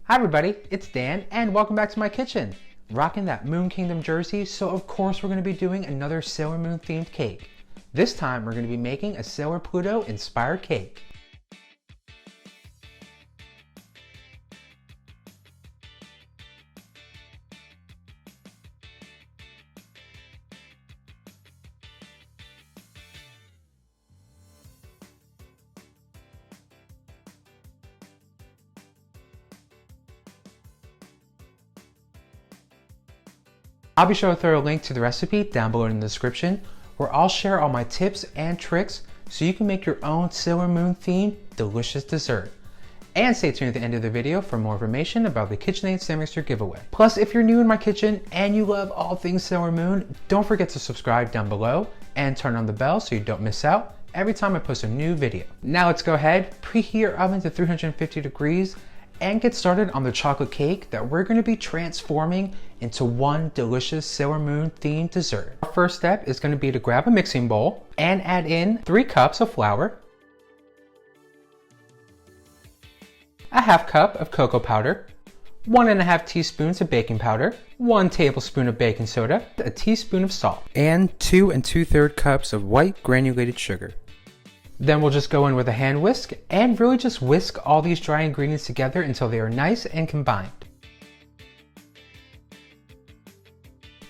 Hi everybody, it's Dan and welcome back to my kitchen. Rocking that Moon Kingdom jersey, so of course we're going to be doing another Sailor Moon themed cake. This time we're going to be making a Sailor Pluto inspired cake. I'll be sure to throw a link to the recipe down below in the description, where I'll share all my tips and tricks so you can make your own Sailor Moon themed delicious dessert. And stay tuned at the end of the video for more information about the KitchenAid stand mixer giveaway. Plus, if you're new in my kitchen and you love all things Sailor Moon, don't forget to subscribe down below and turn on the bell so you don't miss out every time I post a new video. Now let's go ahead, preheat your oven to 350 degrees and get started on the chocolate cake that we're going to be transforming into one delicious Sailor Moon themed dessert. Our first step is going to be to grab a mixing bowl and add in 3 cups of flour, a half cup of cocoa powder, 1.5 teaspoons of baking powder, 1 tablespoon of baking soda, a teaspoon of salt, and 2 2/3 cups of white granulated sugar. Then we'll just go in with a hand whisk and really just whisk all these dry ingredients together until they are nice and combined.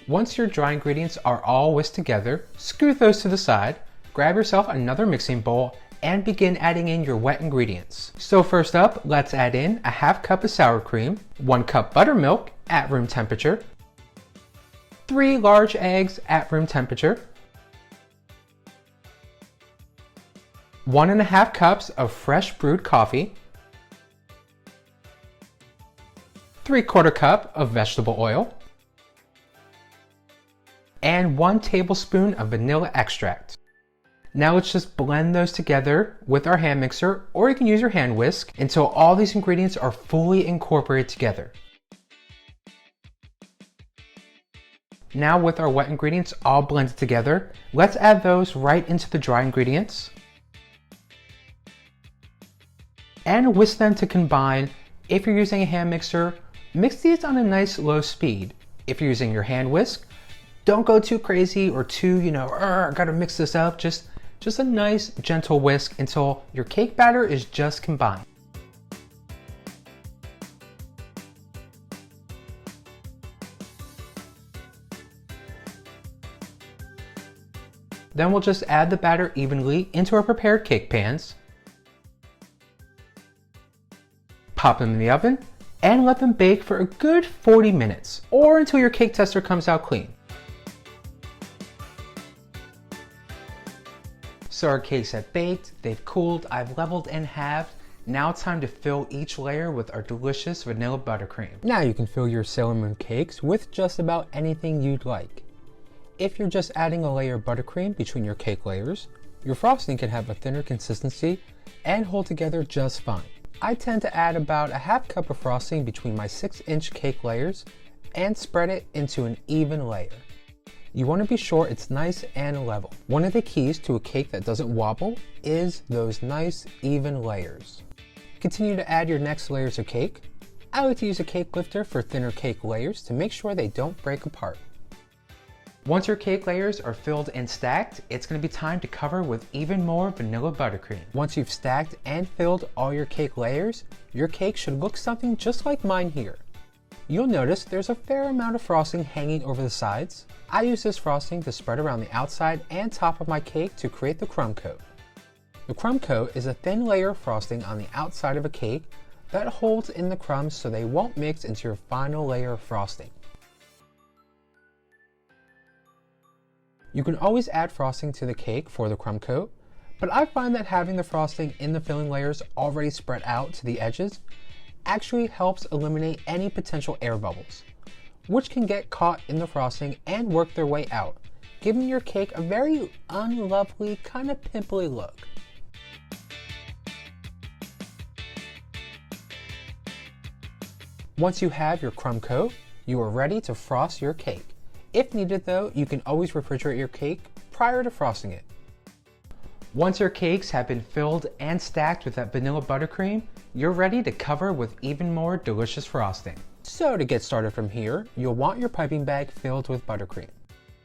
Once your dry ingredients are all whisked together, scoot those to the side, grab yourself another mixing bowl and begin adding in your wet ingredients. So first up, let's add in a half cup of sour cream, 1 cup buttermilk at room temperature, 3 large eggs at room temperature, 1.5 cups of fresh brewed coffee, 3/4 cup of vegetable oil, and 1 tablespoon of vanilla extract. Now let's just blend those together with our hand mixer, or you can use your hand whisk, until all these ingredients are fully incorporated together. Now with our wet ingredients all blended together, let's add those right into the dry ingredients and whisk them to combine. If you're using a hand mixer, mix these on a nice low speed. If you're using your hand whisk, don't go too crazy or too, gotta mix this up. Just a nice gentle whisk until your cake batter is just combined. Then we'll just add the batter evenly into our prepared cake pans. Pop them in the oven and let them bake for a good 40 minutes or until your cake tester comes out clean. So our cakes have baked, they've cooled, I've leveled and halved. Now it's time to fill each layer with our delicious vanilla buttercream. Now you can fill your Sailor Moon cakes with just about anything you'd like. If you're just adding a layer of buttercream between your cake layers, your frosting can have a thinner consistency and hold together just fine. I tend to add about a half cup of frosting between my 6-inch cake layers and spread it into an even layer. You want to be sure it's nice and level. One of the keys to a cake that doesn't wobble is those nice even layers. Continue to add your next layers of cake. I like to use a cake lifter for thinner cake layers to make sure they don't break apart. Once your cake layers are filled and stacked, it's going to be time to cover with even more vanilla buttercream. Once you've stacked and filled all your cake layers, your cake should look something just like mine here. You'll notice there's a fair amount of frosting hanging over the sides. I use this frosting to spread around the outside and top of my cake to create the crumb coat. The crumb coat is a thin layer of frosting on the outside of a cake that holds in the crumbs so they won't mix into your final layer of frosting. You can always add frosting to the cake for the crumb coat, but I find that having the frosting in the filling layers already spread out to the edges actually helps eliminate any potential air bubbles, which can get caught in the frosting and work their way out, giving your cake a very unlovely, kind of pimply look. Once you have your crumb coat, you are ready to frost your cake. If needed though, you can always refrigerate your cake prior to frosting it. Once your cakes have been filled and stacked with that vanilla buttercream, you're ready to cover with even more delicious frosting. So to get started from here, you'll want your piping bag filled with buttercream.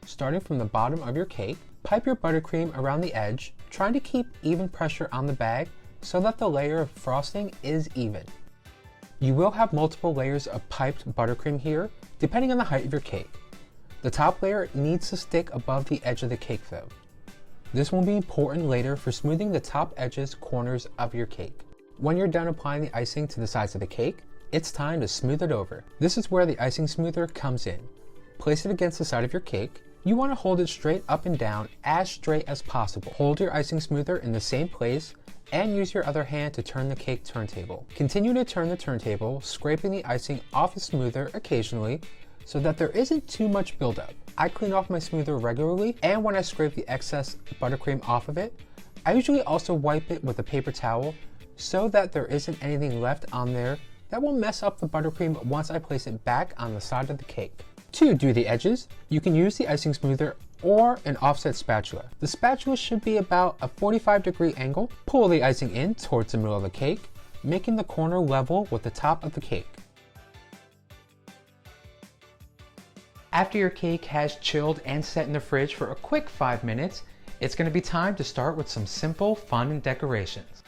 Starting from the bottom of your cake, pipe your buttercream around the edge, trying to keep even pressure on the bag so that the layer of frosting is even. You will have multiple layers of piped buttercream here, depending on the height of your cake. The top layer needs to stick above the edge of the cake though. This will be important later for smoothing the top edges corners of your cake. When you're done applying the icing to the sides of the cake, it's time to smooth it over. This is where the icing smoother comes in. Place it against the side of your cake. You want to hold it straight up and down, as straight as possible. Hold your icing smoother in the same place and use your other hand to turn the cake turntable. Continue to turn the turntable, scraping the icing off the smoother occasionally so that there isn't too much buildup. I clean off my smoother regularly, and when I scrape the excess buttercream off of it, I usually also wipe it with a paper towel so that there isn't anything left on there that will mess up the buttercream once I place it back on the side of the cake. To do the edges, you can use the icing smoother or an offset spatula. The spatula should be about a 45-degree angle. Pull the icing in towards the middle of the cake, making the corner level with the top of the cake. After your cake has chilled and set in the fridge for a quick 5 minutes, it's going to be time to start with some simple fondant decorations.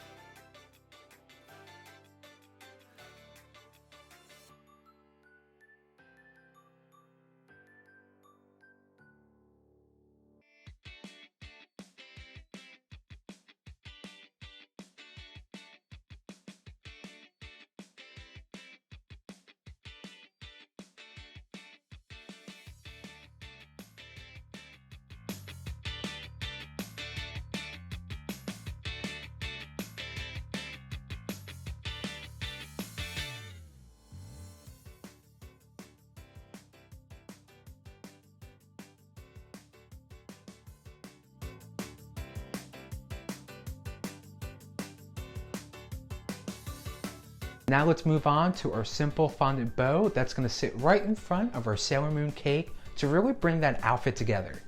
Now let's move on to our simple fondant bow that's going to sit right in front of our Sailor Moon cake to really bring that outfit together.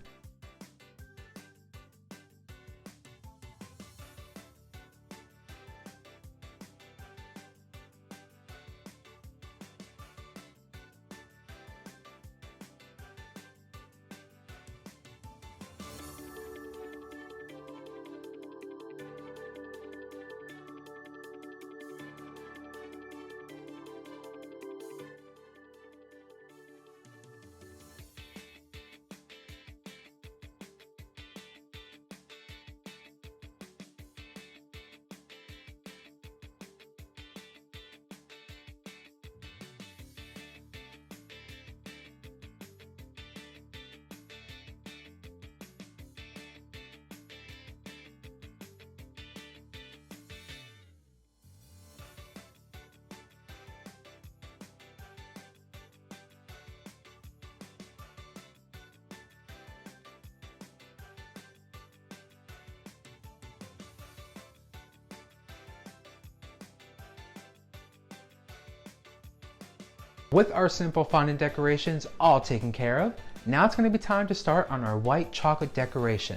With our simple fondant decorations all taken care of, now it's going to be time to start on our white chocolate decoration.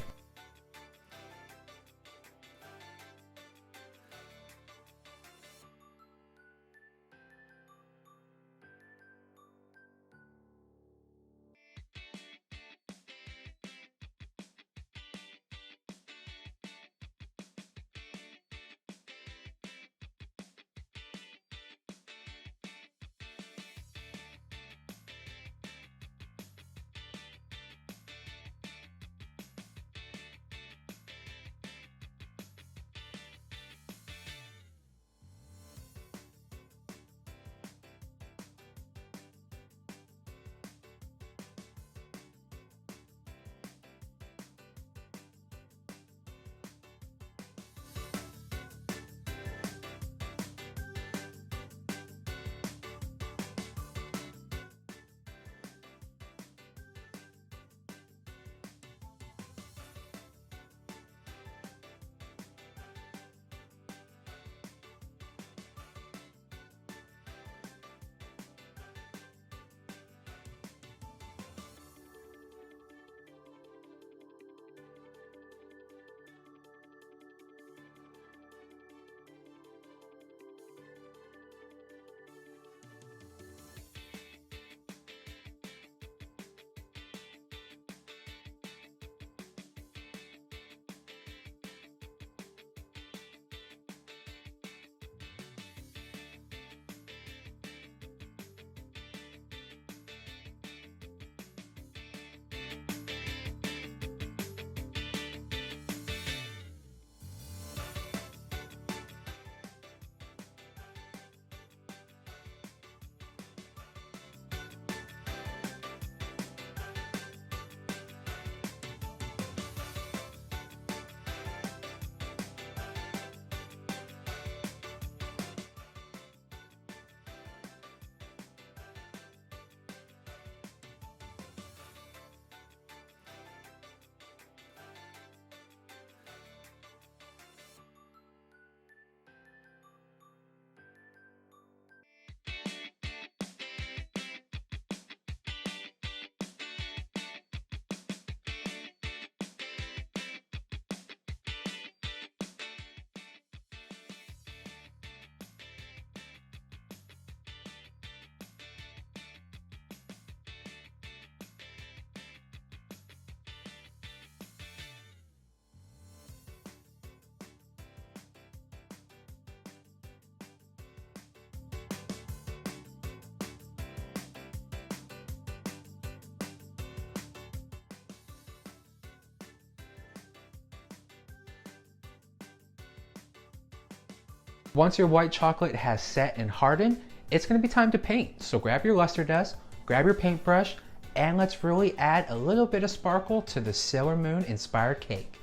Once your white chocolate has set and hardened, it's going to be time to paint. So grab your luster dust, grab your paintbrush, and let's really add a little bit of sparkle to the Sailor Moon inspired cake.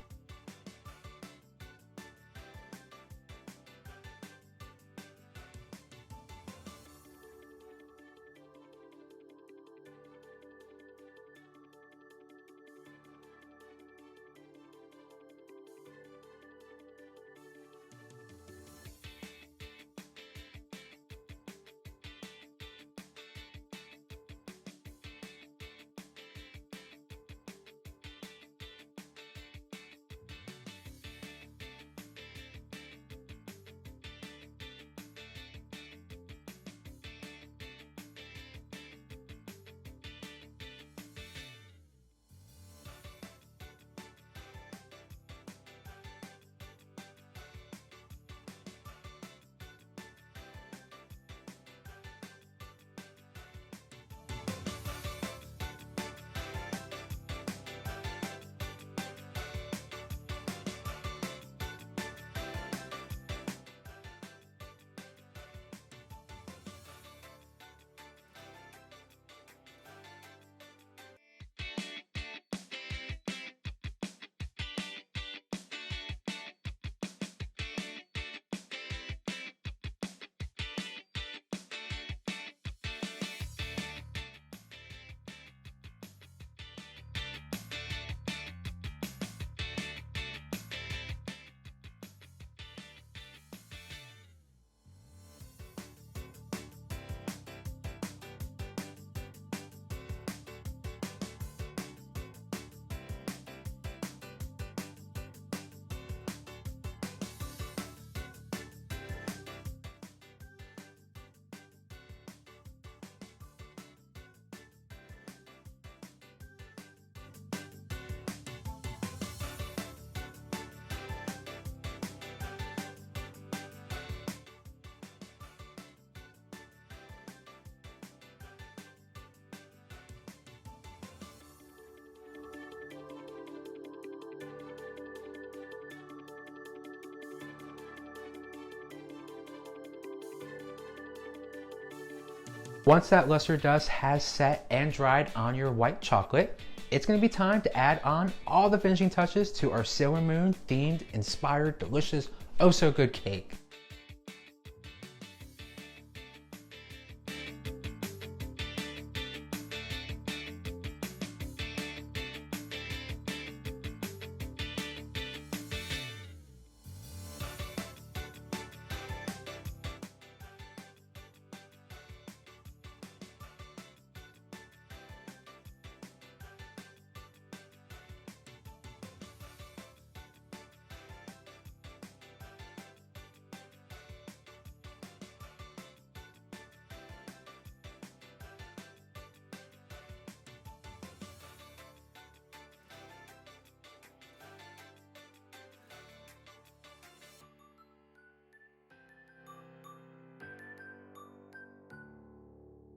Once that luster dust has set and dried on your white chocolate, it's going to be time to add on all the finishing touches to our Sailor Moon themed, inspired, delicious, oh so good cake.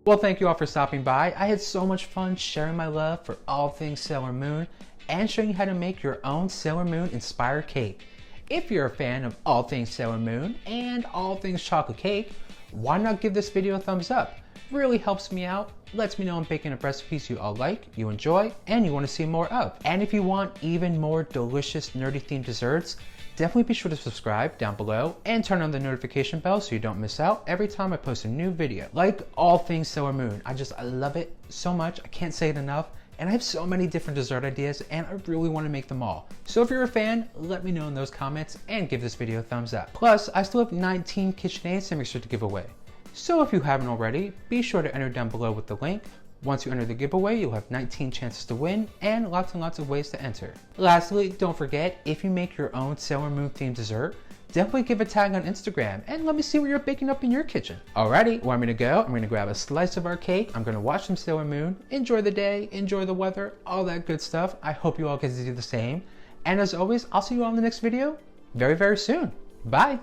Well, thank you all for stopping by. I had so much fun sharing my love for all things Sailor Moon and showing you how to make your own Sailor Moon inspired cake. If you're a fan of all things Sailor Moon and all things chocolate cake, why not give this video a thumbs up? Really helps me out, lets me know I'm baking up recipes you all like, you enjoy, and you want to see more of. And if you want even more delicious nerdy themed desserts, definitely be sure to subscribe down below and turn on the notification bell so you don't miss out every time I post a new video. Like all things Sailor Moon, I love it so much, I can't say it enough. And I have so many different dessert ideas and I really want to make them all. So if you're a fan, let me know in those comments and give this video a thumbs up. Plus, I still have 19 KitchenAids and mixer to give away. So if you haven't already, be sure to enter down below with the link. Once you enter the giveaway, you'll have 19 chances to win and lots of ways to enter. Lastly, don't forget, if you make your own Sailor Moon themed dessert, definitely give a tag on Instagram and let me see what you're baking up in your kitchen. Alrighty, where I'm gonna go, I'm gonna grab a slice of our cake, I'm gonna watch some Sailor Moon, enjoy the day, enjoy the weather, all that good stuff. I hope you all get to do the same. And as always, I'll see you all in the next video very soon. Bye.